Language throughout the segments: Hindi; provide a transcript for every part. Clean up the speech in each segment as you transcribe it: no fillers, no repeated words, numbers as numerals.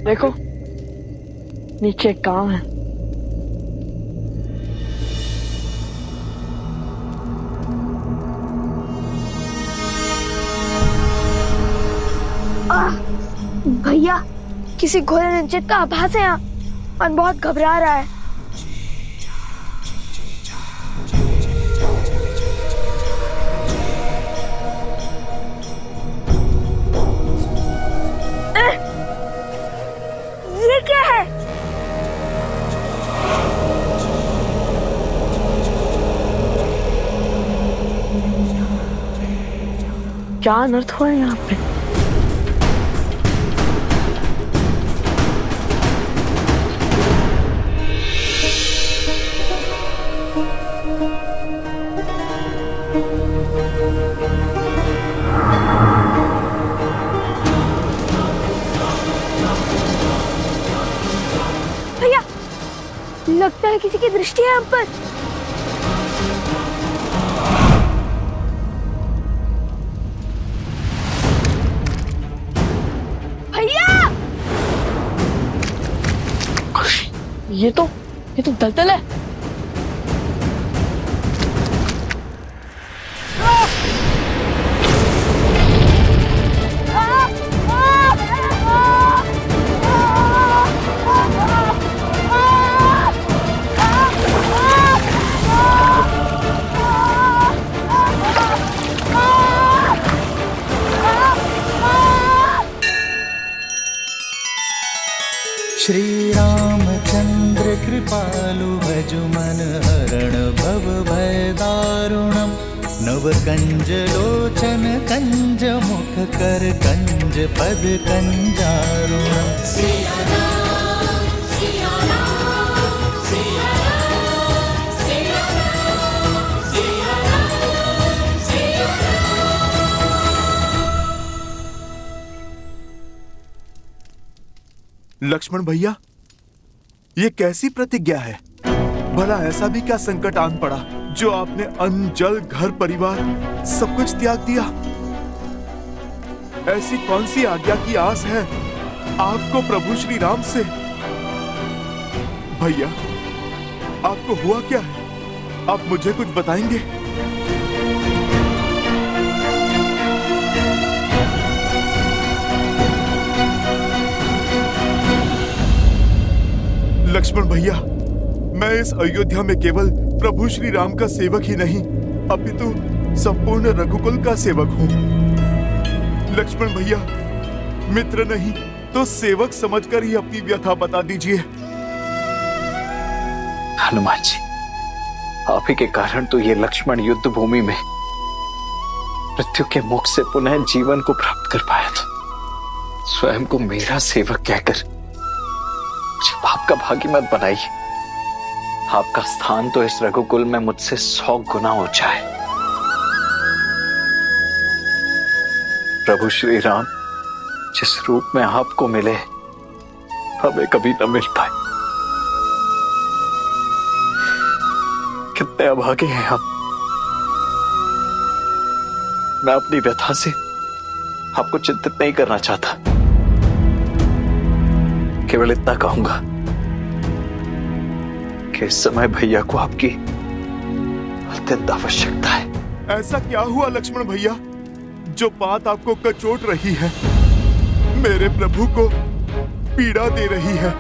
देखो नीचे गांव है। भैया, किसी घोड़े ने जिद का आभास है यहाँ और बहुत घबरा रहा है। ये क्या है? क्या अनर्थ हुआ है यहाँ पे? भैया, लगता है किसी की दृष्टि है हम पर। भैया, ये तो दलदल है। श्री रामचंद्र कृपालु भजु मन हरण भव भय दारुणम नव कंज लोचन कंज मुख कर कंज पद कंजारुणम। लक्ष्मण भैया, ये कैसी प्रतिज्ञा है? भला ऐसा भी क्या संकट आन पड़ा जो आपने अन्न जल घर परिवार सब कुछ त्याग दिया? ऐसी कौन सी आज्ञा की आस है आपको प्रभु श्री राम से? भैया, आपको हुआ क्या है? आप मुझे कुछ बताएंगे? लक्ष्मण भैया, मैं इस अयोध्या में केवल प्रभु श्री राम का सेवक ही नहीं, अपितु संपूर्ण रघुकुल का सेवक हूँ। लक्ष्मण भैया, मित्र नहीं तो सेवक समझकर ही अपनी व्यथा बता दीजिए। हनुमान जी, आप ही के कारण तो ये लक्ष्मण युद्ध भूमि में मृत्यु के मुख से पुनः जीवन को प्राप्त कर पाया था। स्वयं को मेरा सेवक कहकर मुझे पाप का भागी मत बनाइए। आपका स्थान तो इस रघुकुल में मुझसे 100 गुना ऊंचा है। प्रभु श्री राम जिस रूप में आपको मिले हमें कभी न मिल पाए। कितने अभागे हैं हम। मैं अपनी व्यथा से आपको चिंतित नहीं करना चाहता, केवल इतना कहूंगा कि इस समय भैया को आपकी अत्यंत आवश्यकता है। ऐसा क्या हुआ लक्ष्मण भैया जो बात आपको कचोट रही है, मेरे प्रभु को पीड़ा दे रही है?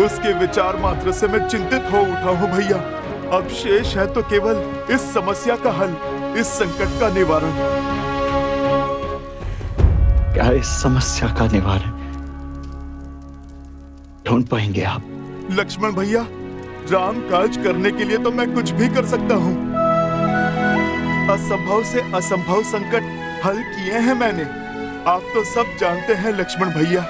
उसके विचार मात्र से मैं चिंतित हो उठा हूं भैया। अब शेष है तो केवल इस समस्या का हल, इस संकट का निवारण। क्या इस समस्या का निवारण ढूंढ पाएंगे आप? लक्ष्मण भैया, राम काज करने के लिए तो मैं कुछ भी कर सकता हूँ। असंभव से असंभव संकट हल किए हैं मैंने, आप तो सब जानते हैं लक्ष्मण भैया।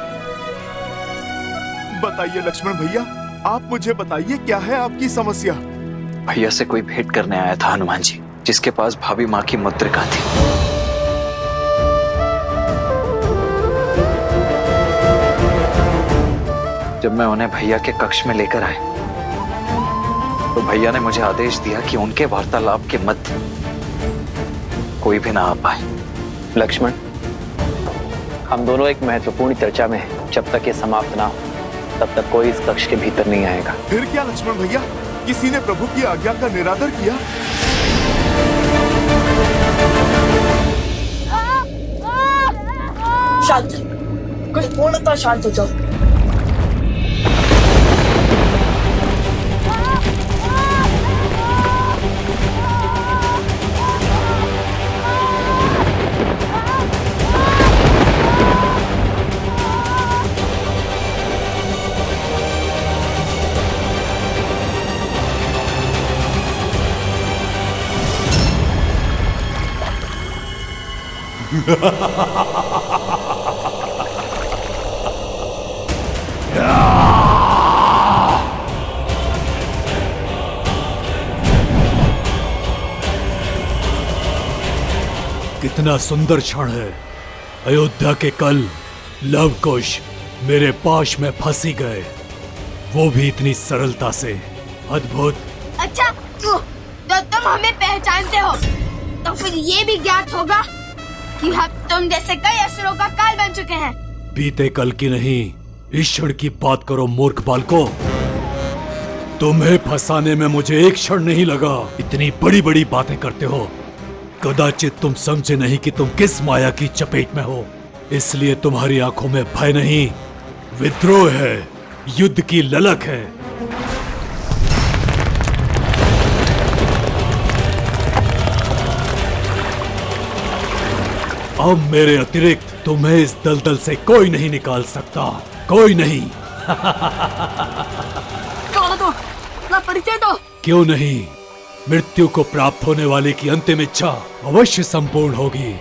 बताइए लक्ष्मण भैया, आप मुझे बताइए क्या है आपकी समस्या? भैया से कोई भेंट करने आया था हनुमान जी, जिसके पास भाभी माँ की मुद्रिका थी। जब मैं उन्हें भैया के कक्ष में लेकर आया तो भैया ने मुझे आदेश दिया कि उनके वार्तालाप के मध्य कोई भी ना आ पाए। लक्ष्मण, हम दोनों एक महत्वपूर्ण चर्चा में हैं। जब तक ये समाप्त ना हो तब तक कोई इस कक्ष के भीतर नहीं आएगा। फिर क्या लक्ष्मण भैया, किसी ने प्रभु की आज्ञा का निरादर किया? शांत, कुछ पूर्णतः शांत हो जाओ। कितना सुंदर क्षण है। अयोध्या के कल लव कुश मेरे पाश में फंसी गए, वो भी इतनी सरलता से। अद्भुत। अच्छा तो तुम हमें पहचानते हो, तो फिर ये भी ज्ञात होगा कि हम तुम जैसे कई असुरों का काल बन चुके हैं। बीते कल की नहीं, इस क्षण की बात करो मूर्ख बालको। तुम्हें फंसाने में मुझे एक क्षण नहीं लगा। इतनी बड़ी बड़ी बातें करते हो, कदाचित तुम समझे नहीं कि तुम किस माया की चपेट में हो। इसलिए तुम्हारी आंखों में भय नहीं, विद्रोह है, युद्ध की ललक है। अब मेरे अतिरिक्त तुम्हें इस दलदल से कोई नहीं निकाल सकता, कोई नहीं। परिचय दो। क्यों नहीं? मृत्यु को प्राप्त होने वाले की अंतिम इच्छा अवश्य संपूर्ण होगी,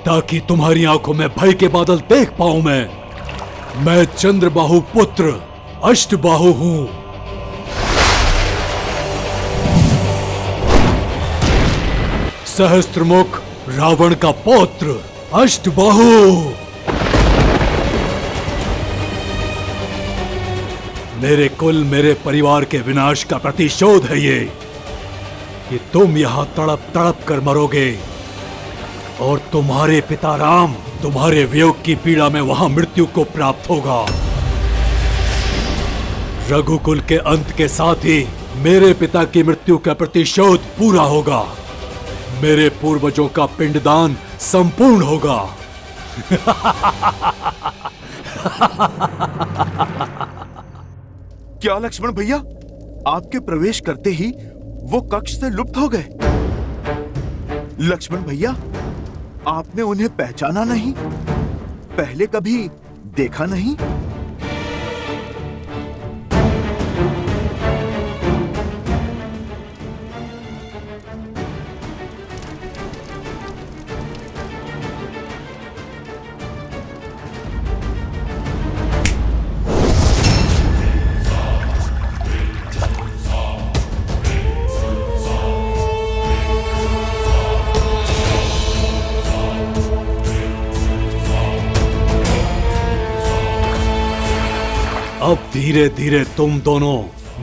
ताकि तुम्हारी आंखों में भय के बादल देख पाऊं मैं चंद्रबाहु पुत्र अष्टबाहु हूं। सहस्त्रमुख रावण का पौत्र अष्टबाहु। मेरे कुल, मेरे परिवार के विनाश का प्रतिशोध है ये कि तुम यहां तड़प तड़प कर मरोगे और तुम्हारे पिता राम तुम्हारे वियोग की पीड़ा में वहां मृत्यु को प्राप्त होगा। रघुकुल के अंत के साथ ही मेरे पिता की मृत्यु का प्रतिशोध पूरा होगा। मेरे पूर्वजों का पिंडदान संपूर्ण होगा। क्या लक्ष्मण भैया, आपके प्रवेश करते ही वो कक्ष से लुप्त हो गए? लक्ष्मण भैया, आपने उन्हें पहचाना नहीं? पहले कभी देखा नहीं? अब धीरे धीरे तुम दोनों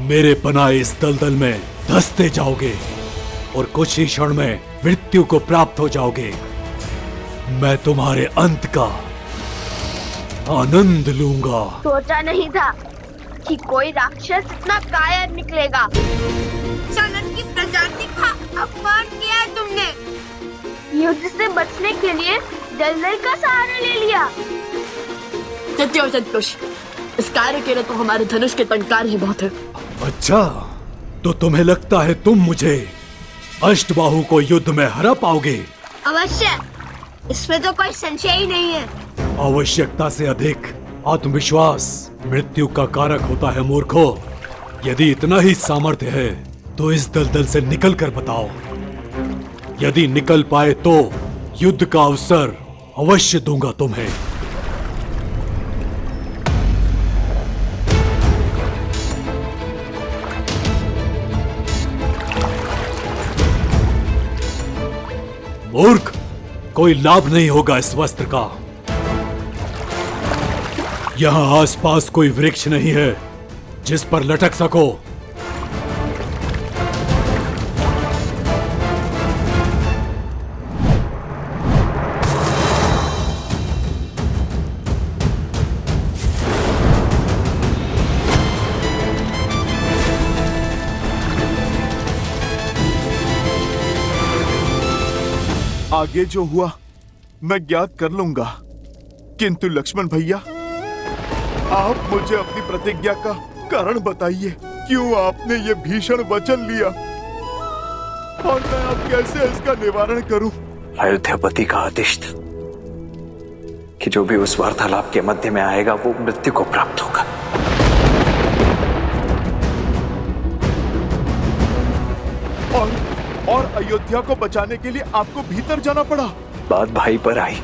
मेरे बनाए इस दलदल में धंसते जाओगे और कुछ ही क्षण में मृत्यु को प्राप्त हो जाओगे। मैं तुम्हारे अंत का आनंद लूंगा। सोचा नहीं था कि कोई राक्षस इतना कायर निकलेगा। सनत की प्रजाति का अपमान किया तुमने। युद्ध से बचने के लिए दलदल का सहारा ले लिया। सत्योष, इस कार्य के लिए तो हमारे धनुष के टंकार ही बहुत है। अच्छा, तो तुम्हें लगता है तुम मुझे अष्टबाहु को युद्ध में हरा पाओगे? अवश्य, इसमें तो कोई संशय ही नहीं है। आवश्यकता से अधिक आत्मविश्वास मृत्यु का कारक होता है मूर्खों। यदि इतना ही सामर्थ्य है तो इस दलदल से निकल कर बताओ। यदि निकल पाए तो युद्ध का अवसर अवश्य दूंगा तुम्हें। मूर्ख, कोई लाभ नहीं होगा इस वस्त्र का। यहां आसपास कोई वृक्ष नहीं है जिस पर लटक सको। आगे जो हुआ मैं ज्ञात कर लूंगा, किंतु लक्ष्मण भैया, आप मुझे अपनी प्रतिज्ञा का कारण बताइए। क्यों आपने ये भीषण वचन लिया और मैं अब कैसे इसका निवारण करूं? अयोध्यापति का आदेश था कि जो भी उस वार्तालाप के मध्य में आएगा वो मृत्यु को प्राप्त होगा। और अयोध्या को बचाने के लिए आपको भीतर जाना पड़ा। बात भाई पर आई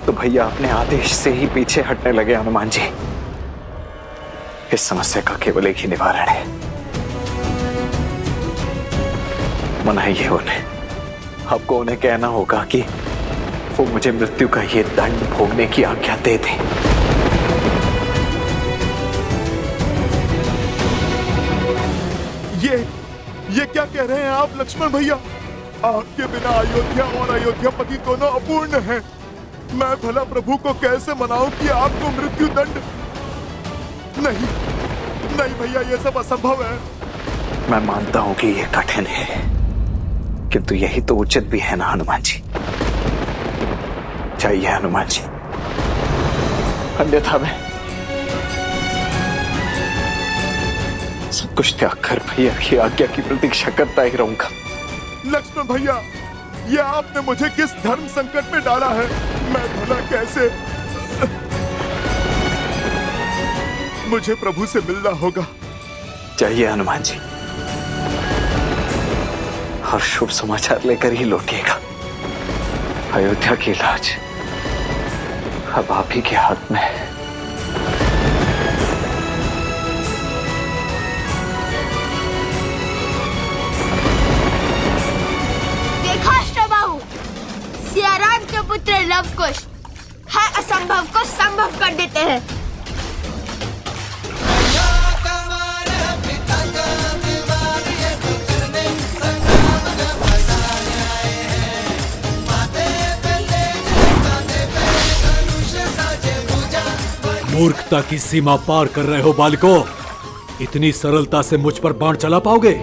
तो भैया अपने आदेश से ही पीछे हटने लगे। हनुमान जी, इस समस्या का केवल एक ही निवारण है, मनाइए उन्हें। आपको उन्हें कहना होगा कि वो मुझे मृत्यु का ये दंड भोगने की आज्ञा दे दे। ये क्या कह रहे हैं आप लक्ष्मण भैया? आपके बिना अयोध्या और अयोध्यापति दोनों अपूर्ण हैं। मैं भला प्रभु को कैसे मनाऊं कि आपको मृत्यु दंड? नहीं भैया, ये सब असंभव है। मैं मानता हूं कि ये कठिन है, किंतु यही तो उचित भी है ना हनुमान जी। चाहिए हनुमान जी, अन्यथा मैं सब कुछ त्याग कर भैया की आज्ञा की प्रतीक्षा करता ही रहूंगा। लक्ष्मण भैया, ये आपने मुझे किस धर्म संकट में डाला है? मैं भला कैसे? मुझे प्रभु से मिलना होगा। चाहिए हनुमान जी, और शुभ समाचार लेकर ही लौटिएगा। अयोध्या की लाज अब आप ही के हाथ में है। सियाराम के पुत्र लवकुश है असंभव को संभव कर देते हैं। मूर्खता की सीमा पार कर रहे हो बालको। इतनी सरलता से मुझ पर बाण चला पाओगे?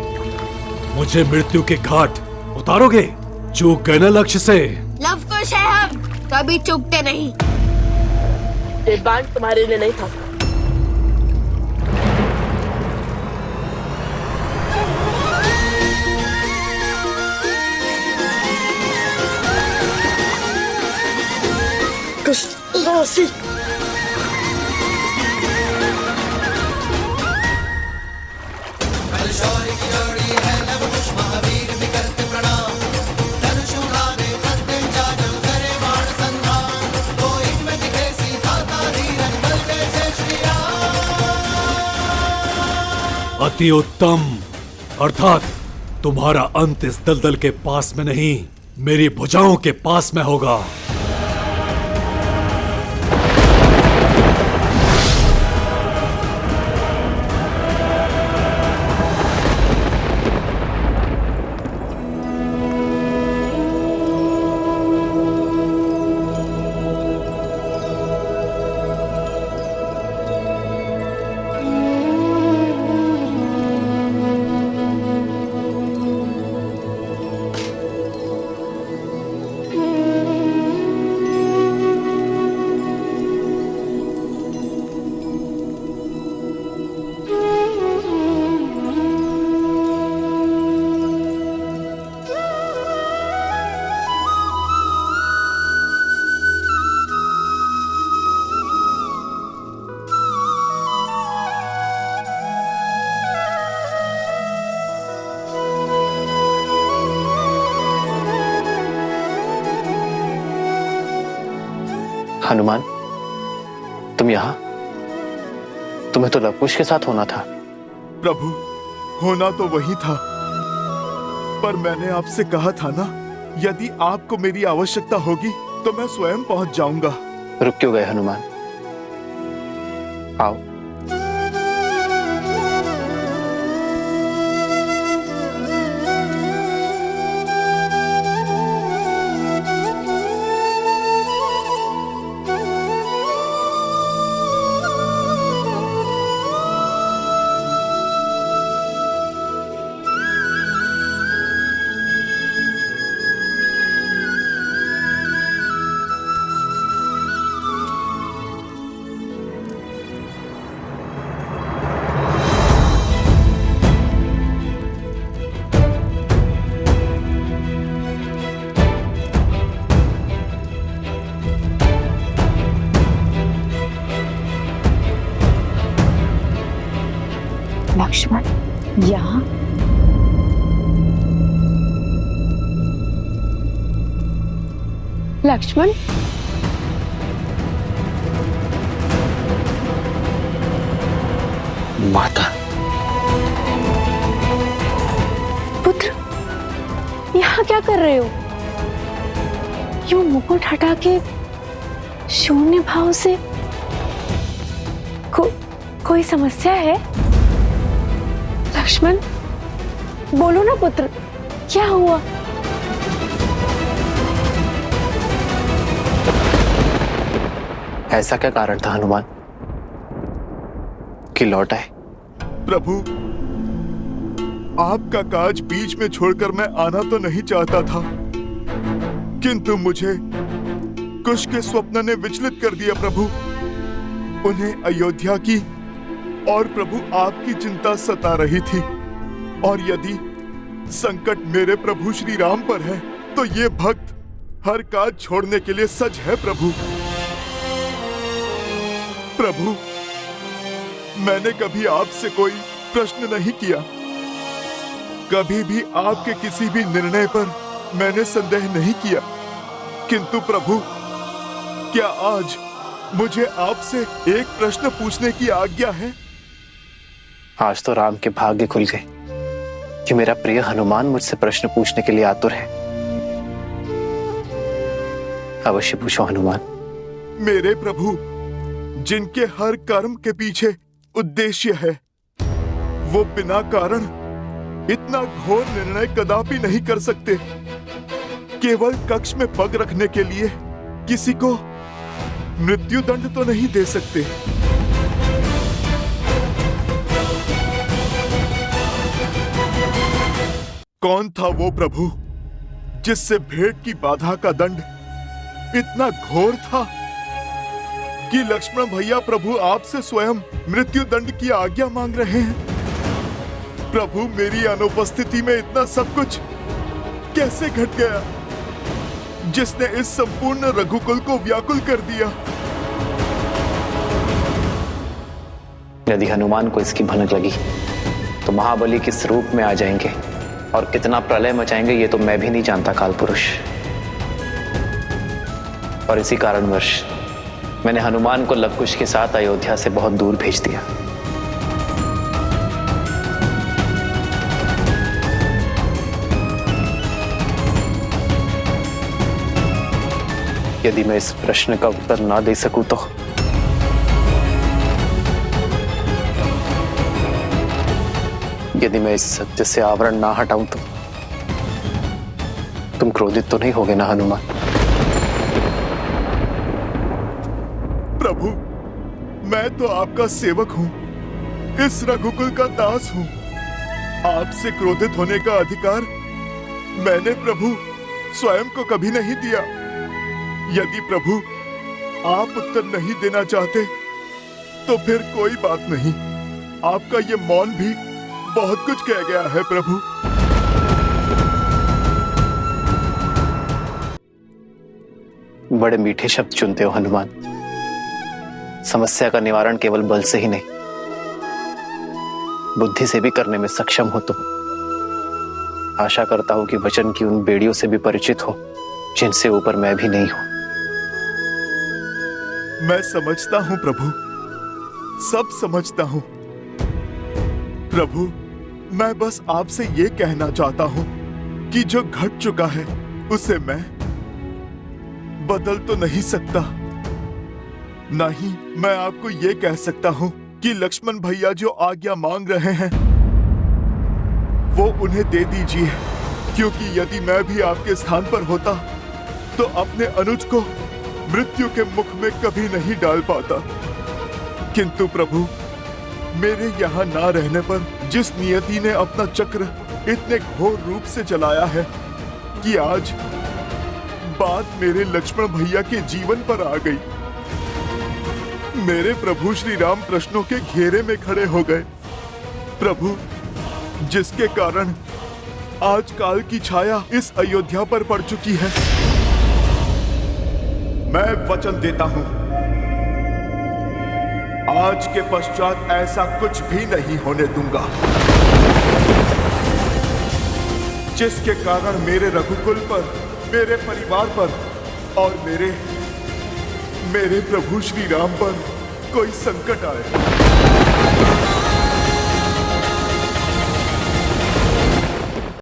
मुझे मृत्यु के घाट उतारोगे? चूक गए ना लक्ष्य से। लवकुश है हम, कभी चूकते नहीं। ये बाण तुम्हारे लिए नहीं था। कृष्ण अति उत्तम। अर्थात तुम्हारा अंत इस दलदल के पास में नहीं, मेरी भुजाओं के पास में होगा। हनुमान, तुम यहाँ? तुम्हें तो लवकुश के साथ होना था। प्रभु, होना तो वही था, पर मैंने आपसे कहा था ना, यदि आपको मेरी आवश्यकता होगी तो मैं स्वयं पहुंच जाऊंगा। रुक क्यों गए हनुमान? आओ। लक्ष्मण यहाँ? लक्ष्मण, माता, पुत्र, यहाँ क्या कर रहे हो? यूं मुकुट हटा के शून्य भाव से कोई समस्या है? लक्ष्मण, बोलो ना पुत्र, क्या हुआ? ऐसा क्या कारण था हनुमान कि लौट आए? प्रभु, आपका काज बीच में छोड़कर मैं आना तो नहीं चाहता था, किंतु मुझे कुश के स्वप्न ने विचलित कर दिया प्रभु। उन्हें अयोध्या की और प्रभु आपकी चिंता सता रही थी, और यदि संकट मेरे प्रभु श्री राम पर है तो ये भक्त हर काज छोड़ने के लिए सज है प्रभु। प्रभु, मैंने कभी आपसे कोई प्रश्न नहीं किया, कभी भी आपके किसी भी निर्णय पर मैंने संदेह नहीं किया, किंतु प्रभु, क्या आज मुझे आपसे एक प्रश्न पूछने की आज्ञा है? आज तो राम के भाग्य खुल गए कि मेरा प्रिय हनुमान मुझसे प्रश्न पूछने के लिए आतुर है। अवश्य पूछो हनुमान। मेरे प्रभु, जिनके हर कर्म के पीछे उद्देश्य है, वो बिना कारण इतना घोर निर्णय कदापि नहीं कर सकते। केवल कक्ष में पग रखने के लिए किसी को मृत्यु दंड तो नहीं दे सकते। कौन था वो प्रभु जिससे भेंट की बाधा का दंड इतना घोर था कि लक्ष्मण भैया प्रभु आपसे स्वयं मृत्यु दंड की आज्ञा मांग रहे हैं? प्रभु, मेरी अनुपस्थिति में इतना सब कुछ कैसे घट गया जिसने इस संपूर्ण रघुकुल को व्याकुल कर दिया? यदि हनुमान को इसकी भनक लगी तो महाबली किस रूप में आ जाएंगे और कितना प्रलय मचाएंगे ये तो मैं भी नहीं जानता काल पुरुष। और इसी कारणवश मैंने हनुमान को लवकुश के साथ अयोध्या से बहुत दूर भेज दिया। यदि मैं इस प्रश्न का उत्तर ना दे सकूं तो यदि मैं इस सत्य से आवरण ना हटाऊं तो तुम क्रोधित तो नहीं होगे ना हनुमान? प्रभु, मैं तो आपका सेवक हूं, इस रघुकुल का दास हूं। आपसे क्रोधित होने का अधिकार मैंने प्रभु स्वयं को कभी नहीं दिया। यदि प्रभु आप उत्तर नहीं देना चाहते तो फिर कोई बात नहीं, आपका ये मौन भी बहुत कुछ कह गया है प्रभु। बड़े मीठे शब्द चुनते हो हनुमान। समस्या का निवारण केवल बल से ही नहीं, बुद्धि से भी करने में सक्षम हो तुम। आशा करता हूं कि वचन की उन बेड़ियों से भी परिचित हो जिनसे ऊपर मैं भी नहीं हूं। मैं समझता हूं प्रभु, सब समझता हूं प्रभु। मैं बस आपसे ये कहना चाहता हूं कि जो घट चुका है उसे मैं बदल तो नहीं सकता। नहीं, मैं आपको ये कह सकता हूं कि लक्ष्मण भैया जो आज्ञा मांग रहे हैं वो उन्हें दे दीजिए, क्योंकि यदि मैं भी आपके स्थान पर होता तो अपने अनुज को मृत्यु के मुख में कभी नहीं डाल पाता। किंतु प्रभु, मेरे यहाँ ना रहने पर जिस नियति ने अपना चक्र इतने घोर रूप से चलाया है कि आज बात मेरे लक्ष्मण भैया के जीवन पर आ गई। मेरे प्रभु श्री राम प्रश्नों के घेरे में खड़े हो गए प्रभु, जिसके कारण आज काल की छाया इस अयोध्या पर पड़ चुकी है। मैं वचन देता हूं, आज के पश्चात ऐसा कुछ भी नहीं होने दूंगा जिसके कारण मेरे रघुकुल पर, मेरे परिवार पर और मेरे प्रभु श्री राम पर कोई संकट आए।